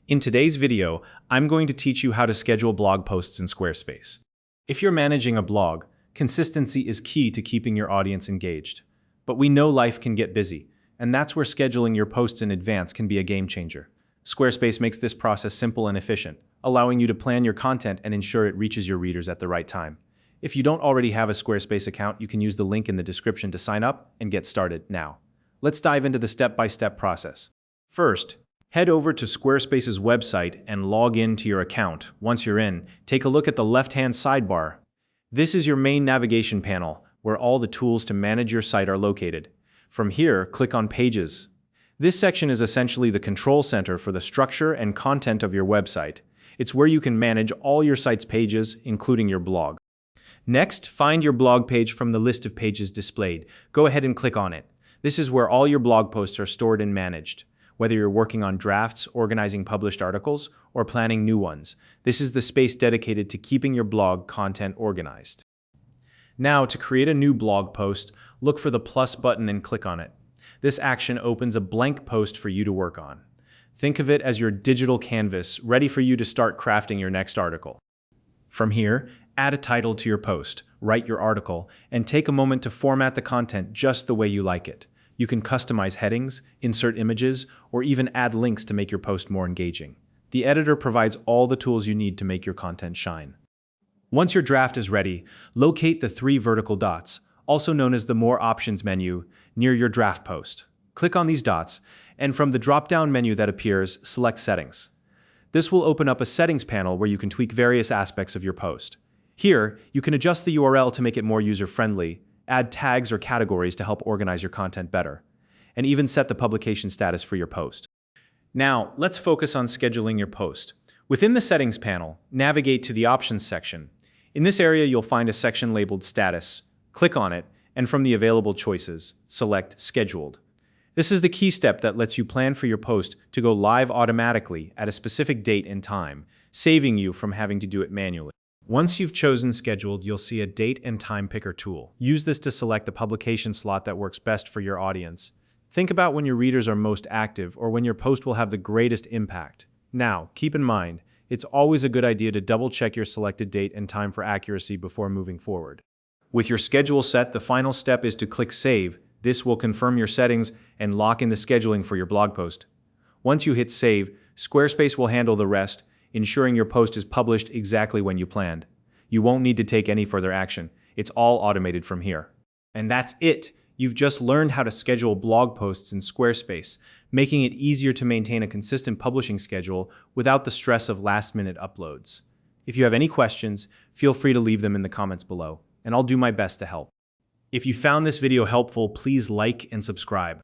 In today's video, I'm going to teach you how to schedule blog posts in Squarespace. If you're managing a blog, consistency is key to keeping your audience engaged. But we know life can get busy, and that's where scheduling your posts in advance can be a game changer. Squarespace makes this process simple and efficient, allowing you to plan your content and ensure it reaches your readers at the right time. If you don't already have a Squarespace account, you can use the link in the description to sign up and get started now. Let's dive into the step-by-step process. First, head over to Squarespace's website and log in to your account. Once you're in, take a look at the left-hand sidebar. This is your main navigation panel, where all the tools to manage your site are located. From here, click on Pages. This section is essentially the control center for the structure and content of your website. It's where you can manage all your site's pages, including your blog. Next, find your blog page from the list of pages displayed. Go ahead and click on it. This is where all your blog posts are stored and managed. Whether you're working on drafts, organizing published articles, or planning new ones, this is the space dedicated to keeping your blog content organized. Now, to create a new blog post, look for the plus button and click on it. This action opens a blank post for you to work on. Think of it as your digital canvas, ready for you to start crafting your next article. From here, add a title to your post, write your article, and take a moment to format the content just the way you like it. You can customize headings, insert images, or even add links to make your post more engaging. The editor provides all the tools you need to make your content shine. Once your draft is ready, locate the 3 vertical dots, also known as the More Options menu, near your draft post. Click on these dots, and from the drop-down menu that appears, select Settings. This will open up a settings panel where you can tweak various aspects of your post. Here, you can adjust the URL to make it more user-friendly, add tags or categories to help organize your content better, and even set the publication status for your post. Now, let's focus on scheduling your post. Within the Settings panel, navigate to the Options section. In this area, you'll find a section labeled Status. Click on it, and from the available choices, select Scheduled. This is the key step that lets you plan for your post to go live automatically at a specific date and time, saving you from having to do it manually. Once you've chosen Scheduled, you'll see a Date and Time Picker tool. Use this to select a publication slot that works best for your audience. Think about when your readers are most active or when your post will have the greatest impact. Now, keep in mind, it's always a good idea to double-check your selected date and time for accuracy before moving forward. With your schedule set, the final step is to click Save. This will confirm your settings and lock in the scheduling for your blog post. Once you hit Save, Squarespace will handle the rest, ensuring your post is published exactly when you planned. You won't need to take any further action. It's all automated from here. And that's it! You've just learned how to schedule blog posts in Squarespace, making it easier to maintain a consistent publishing schedule without the stress of last-minute uploads. If you have any questions, feel free to leave them in the comments below, and I'll do my best to help. If you found this video helpful, please like and subscribe.